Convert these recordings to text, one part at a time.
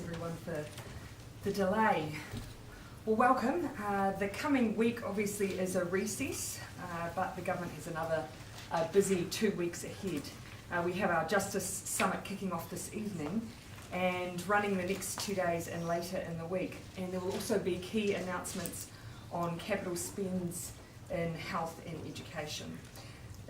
everyone for the delay. Well, welcome. The coming week obviously is a recess, but the government has another busy 2 weeks ahead. We have our Justice Summit kicking off this evening and running the next 2 days and later in the week. And there will also be key announcements on capital spends in health and education.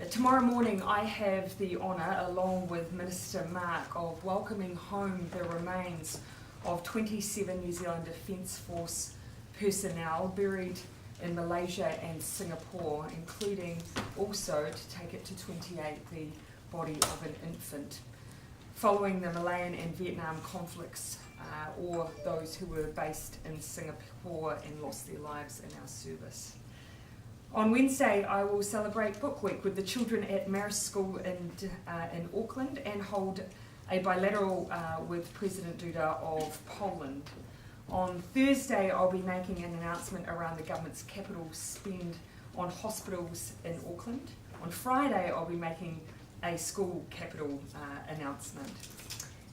Tomorrow morning I have the honour, along with Minister Mark, of welcoming home the remains of 27 New Zealand Defence Force personnel buried in Malaysia and Singapore, including also, to take it to 28, the body of an infant, following the Malayan and Vietnam conflicts, or those who were based in Singapore and lost their lives in our service. On Wednesday, I will celebrate Book Week with the children at Marist School in Auckland and hold a bilateral with President Duda of Poland. On Thursday, I'll be making an announcement around the government's capital spend on hospitals in Auckland. On Friday, I'll be making a school capital announcement.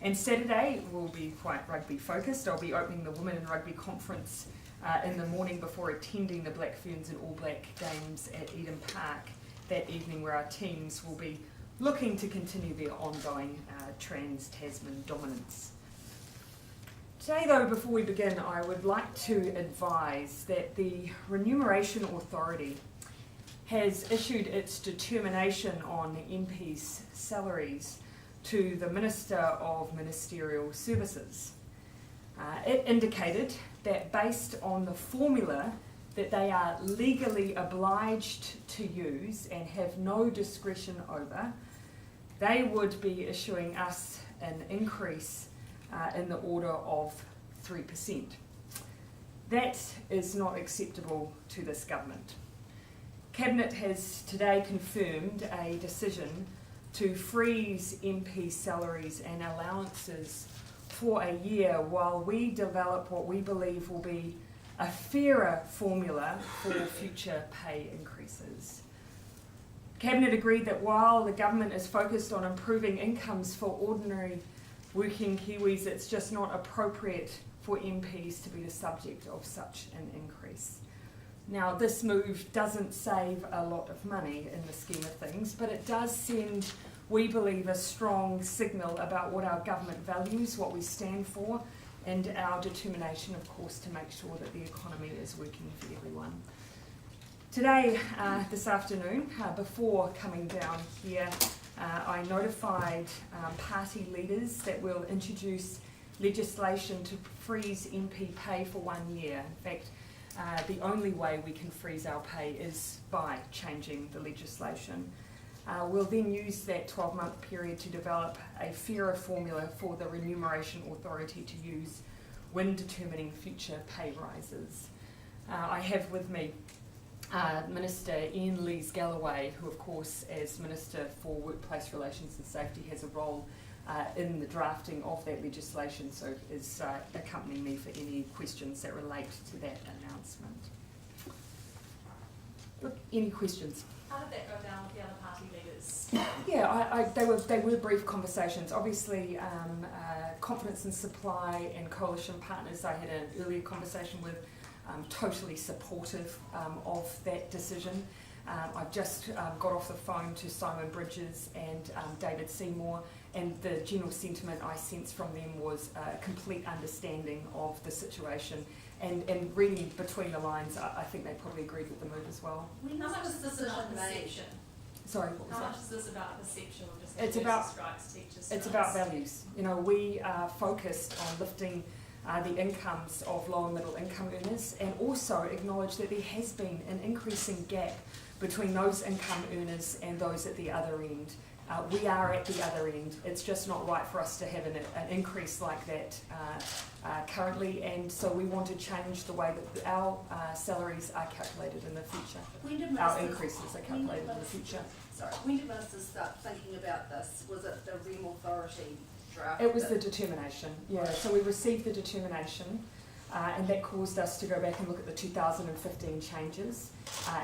And Saturday will be quite rugby focused. I'll be opening the Women in Rugby Conference in the morning before attending the Black Ferns and All Black games at Eden Park that evening, where our teams will be looking to continue their ongoing trans-Tasman dominance. Today though, before we begin, I would like to advise that the Remuneration Authority has issued its determination on MPs' salaries to the Minister of Ministerial Services. It indicated that based on the formula that they are legally obliged to use and have no discretion over, they would be issuing us an increase in the order of 3%. That is not acceptable to this government. Cabinet has today confirmed a decision to freeze MP salaries and allowances for a year while we develop what we believe will be a fairer formula for future pay increases. Cabinet agreed that while the government is focused on improving incomes for ordinary working Kiwis, it's just not appropriate for MPs to be the subject of such an increase. Now, this move doesn't save a lot of money in the scheme of things, but it does send, we believe, a strong signal about what our government values, what we stand for, and our determination, of course, to make sure that the economy is working for everyone. Today, this afternoon, before coming down here, I notified party leaders that we'll introduce legislation to freeze MP pay for 1 year. In fact, the only way we can freeze our pay is by changing the legislation. We'll then use that 12-month period to develop a fairer formula for the Remuneration Authority to use when determining future pay rises. I have with me Minister Iain Lees-Galloway, who of course as Minister for Workplace Relations and Safety has a role in the drafting of that legislation, so is accompanying me for any questions that relate to that announcement. Look, any questions? How did that go down with the other party leaders? Yeah, they were brief conversations. Obviously, Confidence and Supply and Coalition Partners I had an earlier conversation with, totally supportive of that decision. I've just got off the phone to Simon Bridges and David Seymour, and the general sentiment I sensed from them was a complete understanding of the situation. And reading between the lines, I think they probably agreed with the move as well. How much is this about perception? Sorry, what was that? How much is this about perception of just It's about strikes, teachers' strikes? It's about values. You know, we are focused on lifting the incomes of low and middle income earners, and also acknowledge that there has been an increasing gap between those income earners and those at the other end. We are at the other end. It's just not right for us to have an increase like that currently, and so we want to change the way that our salaries are calculated in the future. Our increases are calculated in the future. Sorry, when did ministers start thinking about this? Was it the Rem Authority draft? It was the determination, yeah. So we received the determination, and that caused us to go back and look at the 2015 changes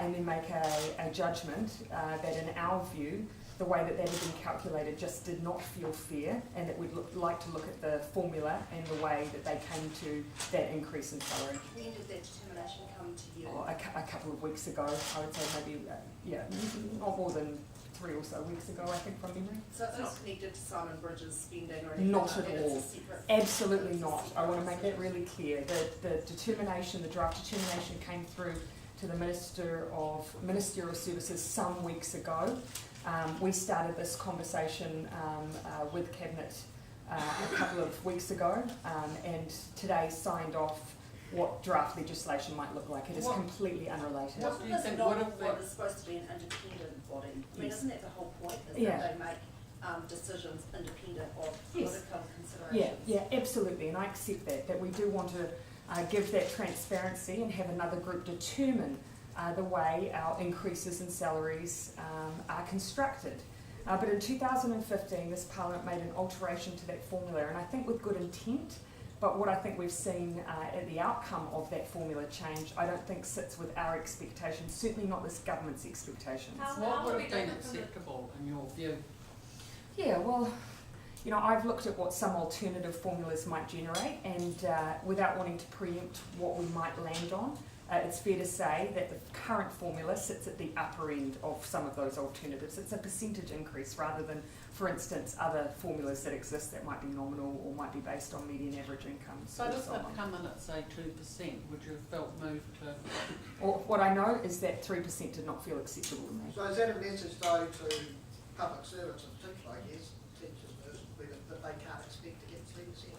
and then make a judgment that in our view the way that had been calculated just did not feel fair, and that we'd like to look at the formula and the way that they came to that increase in salary. When did that determination come to you? A couple of weeks ago, I would say maybe, not more than 3 or so weeks ago, I think, from memory. So it's not connected to Simon Bridges spending or anything? Not like at that, all. it's a separate- Absolutely not. I want to make that really clear. The determination, the draft determination came through to the Minister of Ministerial Services some weeks ago. We started this conversation with Cabinet a couple of weeks ago, and today signed off what draft legislation might look like. It is completely unrelated. Wasn't this not what is supposed to be an independent body? I mean, isn't that the whole point, is that they make decisions independent of political considerations? Yeah, absolutely, and I accept that we do want to give that transparency and have another group determine the way our increases in salaries are constructed. But in 2015, this Parliament made an alteration to that formula, and I think with good intent. But what I think we've seen at the outcome of that formula change, I don't think sits with our expectations, certainly not this government's expectations. What would have been acceptable in your view? Yeah, well, you know, I've looked at what some alternative formulas might generate, and without wanting to preempt what we might land on, it's fair to say that the current formula sits at the upper end of some of those alternatives. It's a percentage increase rather than, for instance, other formulas that exist that might be nominal or might be based on median average incomes. So if it come in at say 2%, would you have felt moved to? Or what I know is that 3% did not feel acceptable to me. So is that a message though to public servants in particular, I guess, teachers, nurses, that they can't expect to get 3%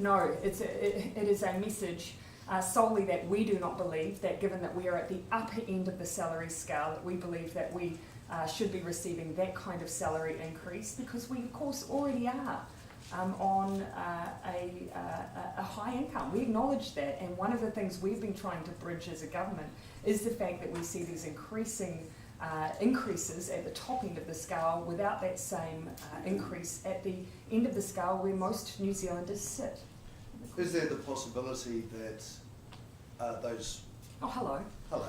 higher? It is a message solely that we do not believe that, given that we are at the upper end of the salary scale, that we believe that we should be receiving that kind of salary increase, because we of course already are on a high income. We acknowledge that, and one of the things we've been trying to bridge as a government is the fact that we see these increases at the top end of the scale without that same increase at the end of the scale where most New Zealanders sit. Is there the possibility that those... Oh, hello. Hello.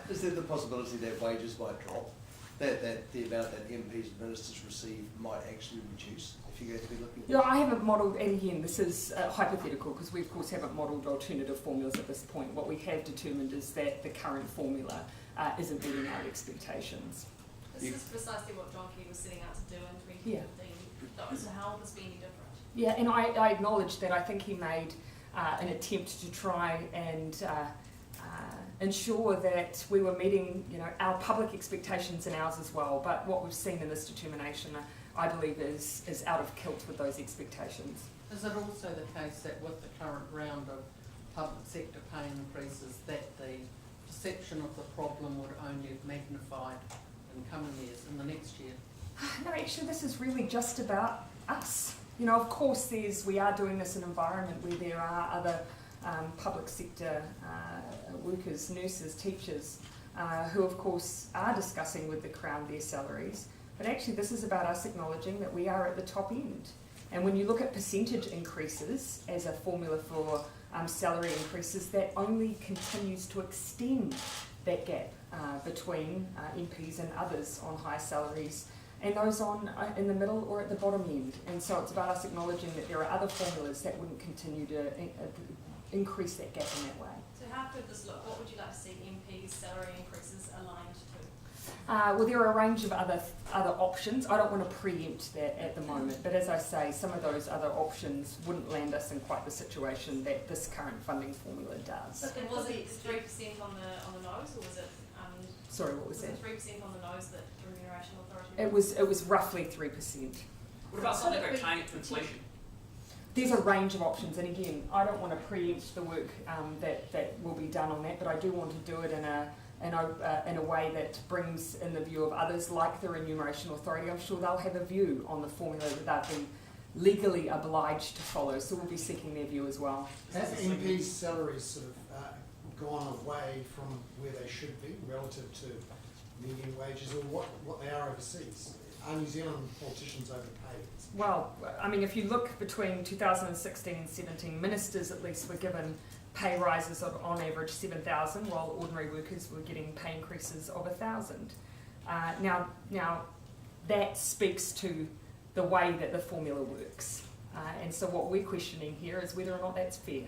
Is there the possibility that wages might drop? That the amount that MPs and ministers receive might actually reduce if you're going to be looking at Yeah, I haven't modelled, and again, this is hypothetical because we of course haven't modelled alternative formulas at this point. What we have determined is that the current formula isn't meeting our expectations. This is precisely what John Key was setting out to do in 2015, though, so how will this be any different? Yeah, and I acknowledge that. I think he made an attempt to try and ensure that we were meeting, you know, our public expectations and ours as well. But what we've seen in this determination, I believe, is out of kilt with those expectations. Is it also the case that with the current round of public sector pay increases, that the perception of the problem would only have magnified in coming years, in the next year? No, actually, this is really just about us. You know, of course, we are doing this in an environment where there are other public sector workers, nurses, teachers, who of course are discussing with the Crown their salaries. But actually, this is about us acknowledging that we are at the top end. And when you look at percentage increases as a formula for salary increases, that only continues to extend that gap between MPs and others on high salaries, and those on in the middle or at the bottom end. And so it's about us acknowledging that there are other formulas that wouldn't continue to increase that gap in that way. So how could this look? What would you like to see MPs' salary increases aligned to? Well, there are a range of other options. I don't want to preempt that at the moment, but as I say, some of those other options wouldn't land us in quite the situation that this current funding formula does. But was it 3% on the nose, or was it? Sorry, what was that? Was it 3% on the nose that the Remuneration Authority? It was roughly 3%. What about something like tying it to inflation? There's a range of options, and again, I don't want to preempt the work that will be done on that, but I do want to do it in a way that brings in the view of others, like the Remuneration Authority. I'm sure they'll have a view on the formula that they've been legally obliged to follow, so we'll be seeking their view as well. Have MPs' salaries sort of gone away from where they should be relative to median wages, or what they are overseas? Are New Zealand politicians overpaid? Well, I mean, if you look between 2016 and 17, ministers at least were given pay rises of on average 7,000, while ordinary workers were getting pay increases of 1,000. Now that speaks to the way that the formula works. And so what we're questioning here is whether or not that's fair.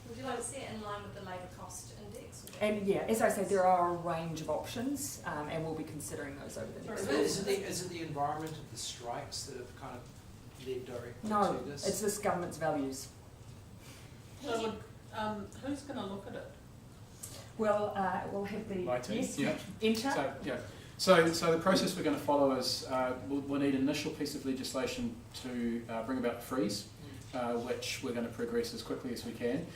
Would you like to see it in line with the labour cost index? And yeah, as I say, there are a range of options, and we'll be considering those over the next week. Is it the environment of the strikes that have kind of led directly No, to this? it's this government's values. So who's going to look at it? Well, we'll have the My team, yes, yeah. enter. So, yeah. So the process we're going to follow is we'll need an initial piece of legislation to bring about the freeze, which we're going to progress as quickly as we can.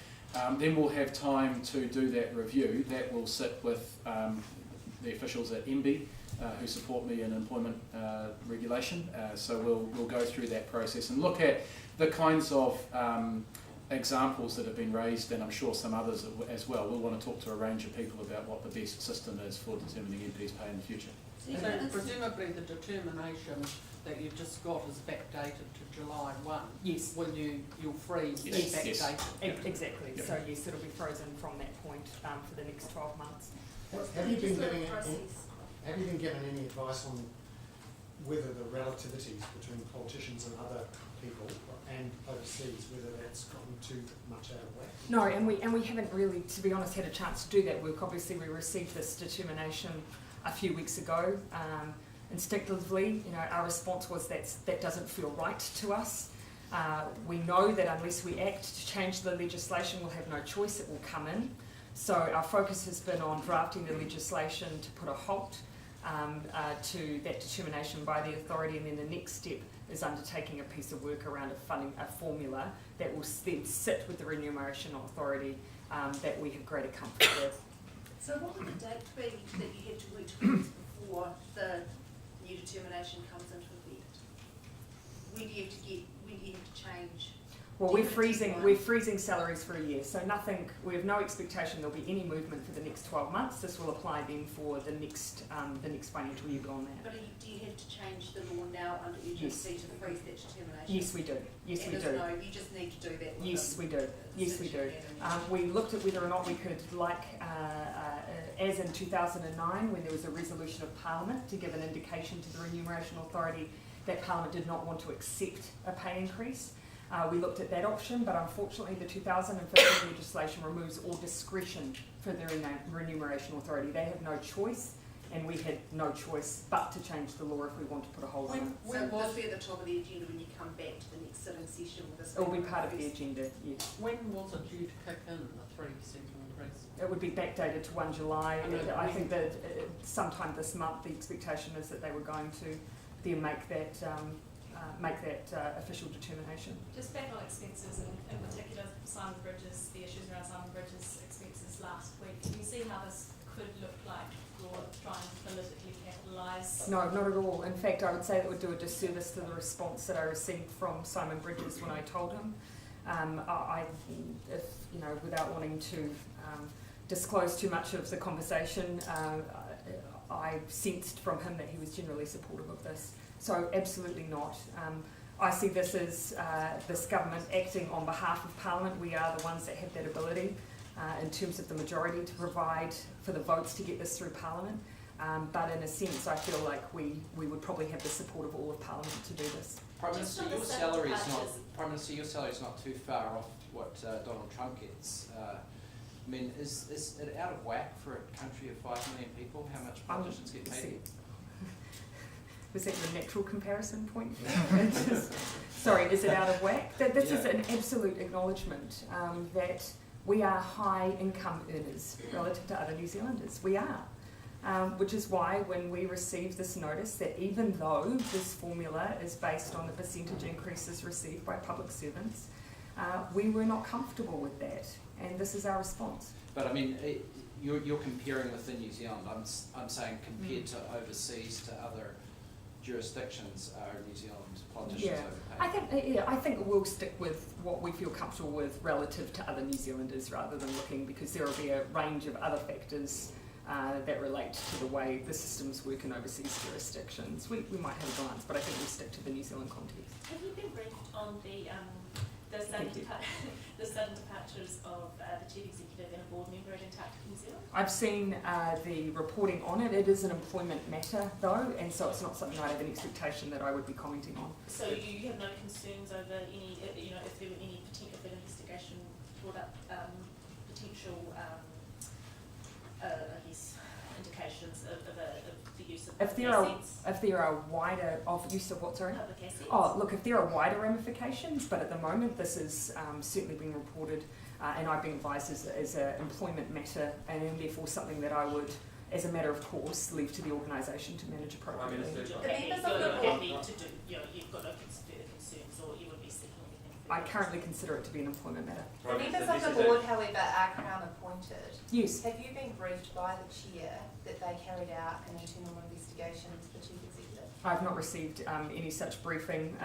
Then we'll have time to do that review. That will sit with the officials at MBIE who support me in employment regulation. So we'll go through that process and look at the kinds of examples that have been raised, and I'm sure some others as well. We'll want to talk to a range of people about what the best system is for determining MPs' pay in the future. So presumably the determination that you've just got is backdated to July 1. Yes. When you'll freeze that Yes. backdated. Yes. Exactly. Yep. So yes, it'll be frozen from that point for the next 12 months. Have you been Just the giving process. have you been given any advice on whether the relativities between politicians and other people and overseas, whether that's gotten too much out of whack? No, and we haven't really, to be honest, had a chance to do that work. Obviously, we received this determination a few weeks ago. Instinctively, our response was that doesn't feel right to us. We know that unless we act to change the legislation, we'll have no choice, it will come in. So our focus has been on drafting the legislation to put a halt to that determination by the authority, and then the next step is undertaking a piece of work around a formula that will then sit with the Remuneration Authority that we have greater comfort with. So what would the date be that you have to work towards before the new determination comes into effect? When do you have to change? Well, we're freezing salaries for a year, so we have no expectation there'll be any movement for the next 12 months. This will apply then for the next financial year beyond that. But do you have to change the law now under urgency to freeze that determination? Yes, we do. Yes, we do. No, you just need to do that. Yes, we do. Yes, we do. We looked at whether or not we could, as in 2009, when there was a resolution of Parliament to give an indication to the Remuneration Authority that Parliament did not want to accept a pay increase. We looked at that option, but unfortunately the 2015 legislation removes all discretion for the Remuneration Authority. They have no choice, and we had no choice but to change the law if we want to put a hold on it. So this will be at the top of the agenda when you come back to the next sitting session with this. It will be part of the agenda, yes. When was it due to kick in, the 3% increase? It would be backdated to 1 July. I I think that sometime this month the expectation is that they were going to then make that official determination. Just back on expenses, and in particular Simon Bridges, the issues around Simon Bridges' expenses last week. Can you see how this could look like you're trying to politically capitalise? No, not at all. In fact, I would say that would do a disservice to the response that I received from Simon Bridges when I told him. Without wanting to disclose too much of the conversation, I sensed from him that he was generally supportive of this. So absolutely not. I see this as this government acting on behalf of Parliament. We are the ones that have that ability in terms of the majority to provide for the votes to get this through Parliament. But in a sense, I feel like we would probably have the support of all of Parliament to do this. Prime Just Minister, on the your second salary is part not. is- Prime Minister, your salary is not too far off what Donald Trump gets. I mean, is it out of whack for a country of 5 million people? How much politicians get paid? Was that your natural comparison point? Sorry, is it out of whack? This is an absolute acknowledgement that we are high income earners relative to other New Zealanders. We are. Which is why when we received this notice that even though this formula is based on the percentage increases received by public servants, we were not comfortable with that, and this is our response. But I mean, you're comparing within New Zealand. I'm saying compared to overseas, to other jurisdictions, are New Zealand politicians overpaid? I think we'll stick with what we feel comfortable with relative to other New Zealanders rather than looking, because there will be a range of other factors that relate to the way the systems work in overseas jurisdictions. We might have a glance, but I think we'll stick to the New Zealand context. Have you been briefed on the the sudden departures of the chief executive and a board member at Antarctica New Zealand? I've seen the reporting on it. It is an employment matter though, and so it's not something I have an expectation that I would be commenting on. So you have no concerns over any, if there were any potential, if an investigation brought up potential, I guess, indications of the use of public assets? If there are wider, of use of what, sorry? Public assets? Oh, look, if there are wider ramifications, but at the moment this is certainly being reported and I've been advised as an employment matter and therefore something that I would, as a matter of course, leave to the organisation to manage appropriately. You've got no further concerns, or you would be seeking anything further? I currently consider it to be an employment matter. The members of the board, however, are Crown appointed. Yes. Have you been briefed by the chair that they carried out an internal investigation into the chief executive? I've not received any such briefing.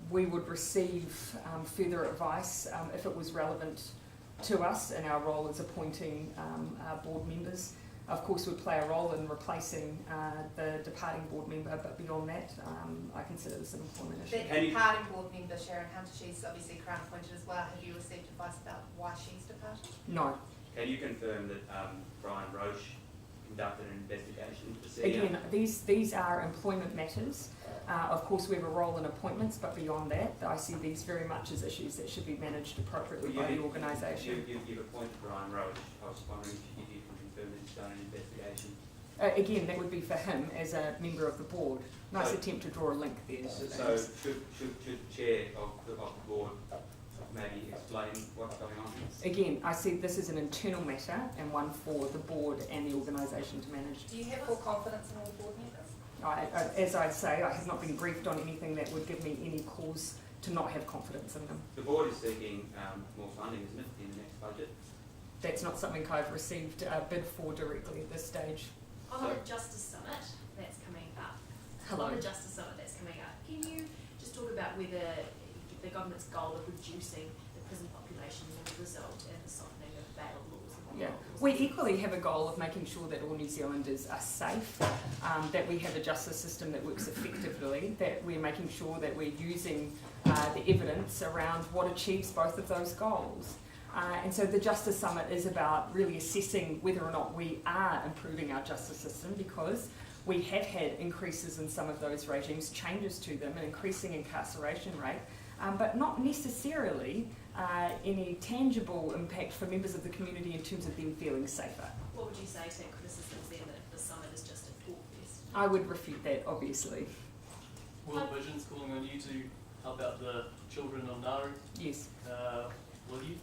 We would receive further advice if it was relevant to us in our role as appointing our board members. Of course, would play a role in replacing the departing board member, but beyond that, I consider this an employment issue. The departing board member, Sharon Hunter, she's obviously Crown appointed as well. Have you received advice about why she's departed? No. Can you confirm that Brian Roche conducted an investigation to see? Again, these are employment matters. Of course, we have a role in appointments, but beyond that, I see these very much as issues that should be managed appropriately by the organisation. You've appointed Brian Roche. I was wondering if you can confirm that he's done an investigation. Again, that would be for him as a member of the board. Nice attempt to draw a link there. So should the chair of the board maybe explain what's going on? Again, I see this as an internal matter and one for the board and the organisation to manage. Do you have full confidence in all the board members? As I say, I have not been briefed on anything that would give me any cause to not have confidence in them. The board is seeking more funding, isn't it, in the next budget? That's not something I've received a bid for directly at this stage. On the Justice Summit that's coming up. Hello. On the Justice Summit that's coming up, can you just talk about whether the government's goal of reducing the prison population will result in the softening of bail laws? Yeah, we equally have a goal of making sure that all New Zealanders are safe, that we have a justice system that works effectively, that we're making sure that we're using the evidence around what achieves both of those goals. And so the Justice Summit is about really assessing whether or not we are improving our justice system, because we have had increases in some of those regimes, changes to them, an increasing incarceration rate, but not necessarily any tangible impact for members of the community in terms of them feeling safer. What would you say to criticisms then that the summit is just a talk fest? I would refute that, obviously. World Vision's calling on you to help out the children of Nauru. Yes. Will you?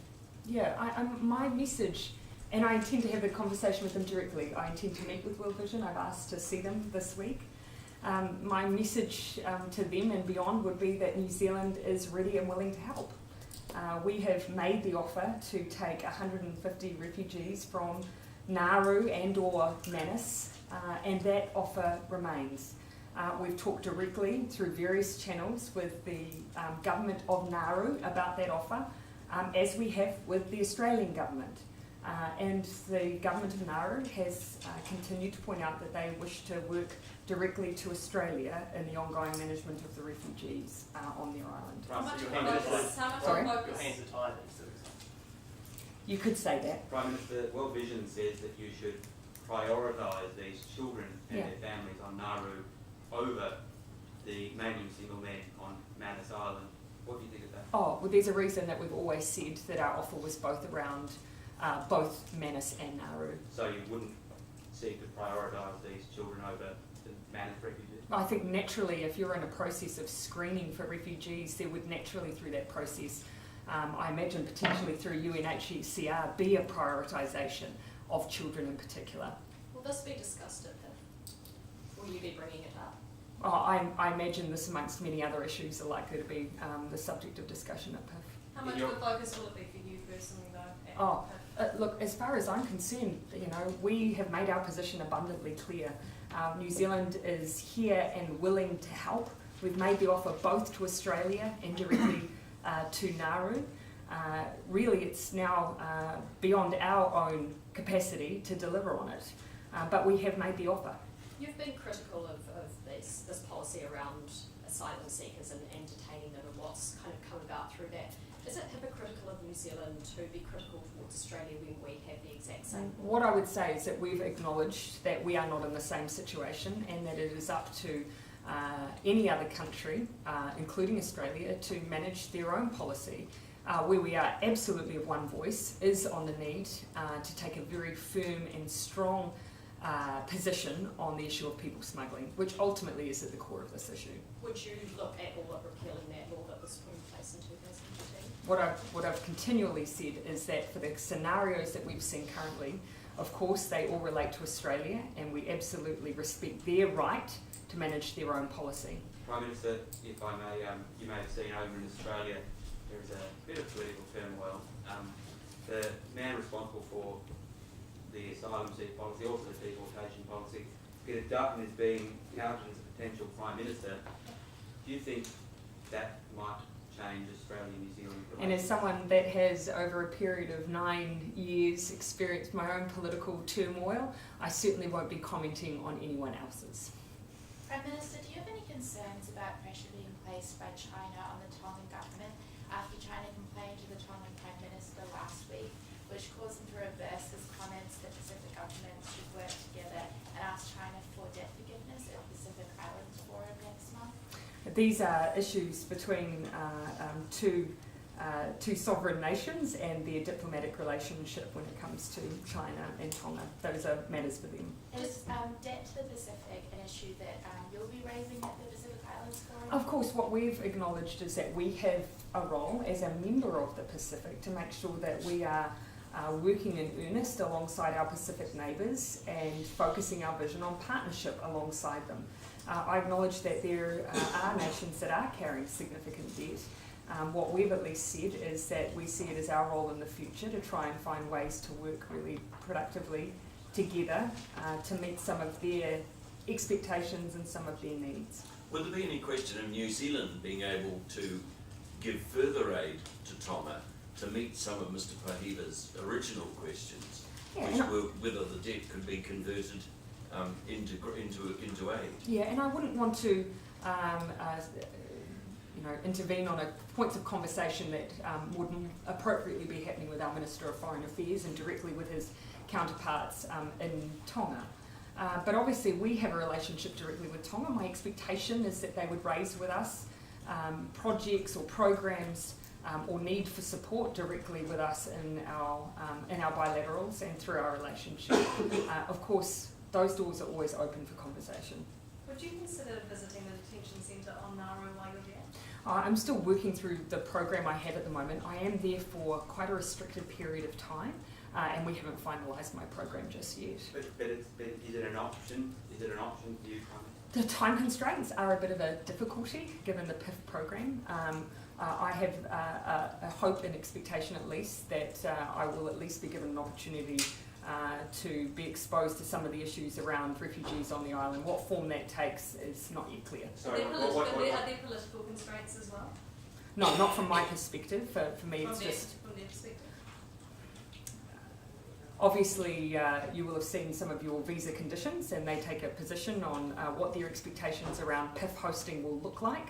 Yeah, my message, and I intend to have a conversation with them directly. I intend to meet with World Vision. I've asked to see them this week. My message to them and beyond would be that New Zealand is ready and willing to help. We have made the offer to take 150 refugees from Nauru and or Manus, and that offer remains. We've talked directly through various channels with the government of Nauru about that offer, as we have with the Australian government. And the government of Nauru has continued to point out that they wish to work directly to Australia in the ongoing management of the refugees on their island. How much Your focus? Sorry? hands are tied. You could say that. Prime Minister, World Vision says that you should prioritise these children and their families on Nauru over the manual single men on Manus Island. What do you think of that? Oh, well, there's a reason that we've always said that our offer was both around both Manus and Nauru. So you wouldn't seek to prioritise these children over the Manus refugees? I think naturally, if you're in a process of screening for refugees, there would naturally, through that process, I imagine potentially through UNHCR, be a prioritisation of children in particular. Will this be discussed at PIF? Will you be bringing it up? Oh, I imagine this, amongst many other issues, are likely to be the subject of discussion at PIF. How much of a focus will it be for you personally though? At Oh, PIF? look, as far as I'm concerned, we have made our position abundantly clear. New Zealand is here and willing to help. We've made the offer both to Australia and directly to Nauru. Really, it's now beyond our own capacity to deliver on it, but we have made the offer. You've been critical of this policy around asylum seekers and detaining them and what's kind of come about through that. Is it hypocritical of New Zealand to be critical towards Australia when we have the exact same? What I would say is that we've acknowledged that we are not in the same situation and that it is up to any other country, including Australia, to manage their own policy. Where we are absolutely of one voice is on the need to take a very firm and strong position on the issue of people smuggling, which ultimately is at the core of this issue. Would you look at all at repealing that law that was put in place in 2015? What I've continually said is that for the scenarios that we've seen currently, of course they all relate to Australia and we absolutely respect their right to manage their own policy. Prime Minister, if I may, you may have seen over in Australia there is a bit of political turmoil. The man responsible for the asylum seek policy, also the deportation policy, Peter Dutton, is being touted as a potential Prime Minister. Do you think that might change Australia and New Zealand relations? And as someone that has over a period of 9 years experienced my own political turmoil, I certainly won't be commenting on anyone else's. Prime Minister, do you have any concerns about pressure being placed by China on the Tongan government after China complained to the Tongan Prime Minister last week, which caused him to reverse his comments that Pacific governments should work together and ask China for debt forgiveness at the Pacific Island Forum next month? These are issues between two sovereign nations and their diplomatic relationship when it comes to China and Tonga. Those are matters for them. Is debt to the Pacific an issue that you'll be raising at the Pacific Islands Forum? Of course, what we've acknowledged is that we have a role as a member of the Pacific to make sure that we are working in earnest alongside our Pacific neighbours and focusing our vision on partnership alongside them. I acknowledge that there are nations that are carrying significant debt. What we've at least said is that we see it as our role in the future to try and find ways to work really productively together to meet some of their expectations and some of their needs. Will there be any question of New Zealand being able to give further aid to Tonga to meet some of Mr Pahiva's original questions, which were whether the debt could be converted into aid? Yeah, and I wouldn't want to intervene on points of conversation that wouldn't appropriately be happening with our Minister of Foreign Affairs and directly with his counterparts in Tonga. But obviously we have a relationship directly with Tonga. My expectation is that they would raise with us projects or programs or need for support directly with us in our bilaterals and through our relationship. Of course, those doors are always open for conversation. Would you consider visiting the detention centre on Nauru while you're there? I'm still working through the program I have at the moment. I am there for quite a restricted period of time, and we haven't finalised my program just yet. But is it an option? Is it an option for you, Prime Minister? The time constraints are a bit of a difficulty given the PIF program. I have a hope and expectation at least that I will at least be given an opportunity to be exposed to some of the issues around refugees on the island. What form that takes is not yet clear. Sorry, are there political constraints as well? No, not from my perspective. For me, it's just... From their perspective? Obviously, you will have seen some of your visa conditions and they take a position on what their expectations around PIF hosting will look like.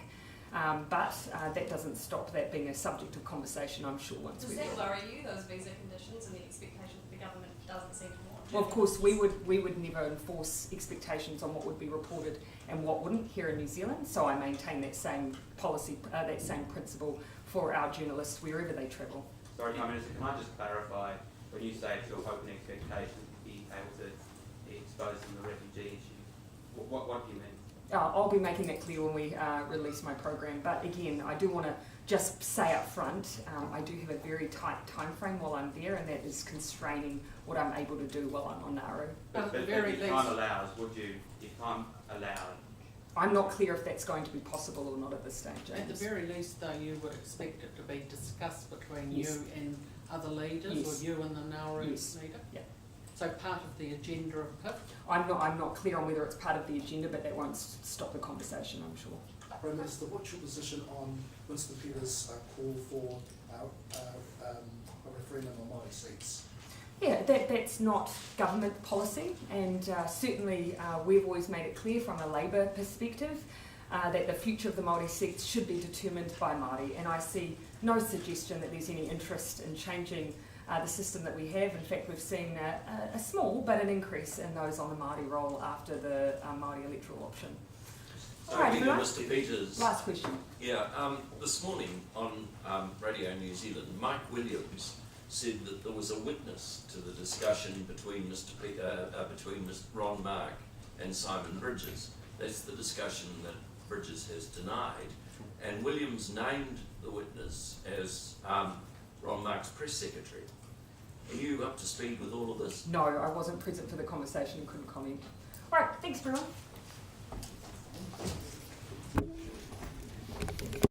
But that doesn't stop that being a subject of conversation, I'm sure, once we do. Does that worry you, those visa conditions and the expectation that the government doesn't seem to want? Well, of course, we would never enforce expectations on what would be reported and what wouldn't here in New Zealand, so I maintain that same policy, that same principle for our journalists wherever they travel. Sorry, Prime Minister, can I just clarify, when you say it's your hope and expectation to be able to be exposed to the refugee issue, what do you mean? I'll be making that clear when we release my program, but again, I do want to just say up front, I do have a very tight time frame while I'm there, and that is constraining what I'm able to do while I'm on Nauru. But if time allows, if time allowed? I'm not clear if that's going to be possible or not at this stage, James. At the very least, though, you would expect it to be discussed between Yes. you and other leaders, Yes. or you and the Nauru Yes. leader? Yeah. So part of the agenda of PIF? I'm not clear on whether it's part of the agenda, but that won't stop the conversation, I'm sure. Prime Minister, what's your position on Winston Peters' call for a referendum on Māori seats? Yeah, that's not government policy, and certainly we've always made it clear from a Labour perspective that the future of the Māori seats should be determined by Māori, and I see no suggestion that there's any interest in changing the system that we have. In fact, we've seen a small but an increase in those on the Māori roll after the Māori electoral option. So, All right, everyone. Mr. Peters. Last question. Yeah, this morning on Radio New Zealand, Mike Williams said that there was a witness to the discussion between between Ron Mark and Simon Bridges. That's the discussion that Bridges has denied, and Williams named the witness as Ron Mark's press secretary. Are you up to speed with all of this? No, I wasn't present for the conversation and couldn't comment. All right, thanks everyone.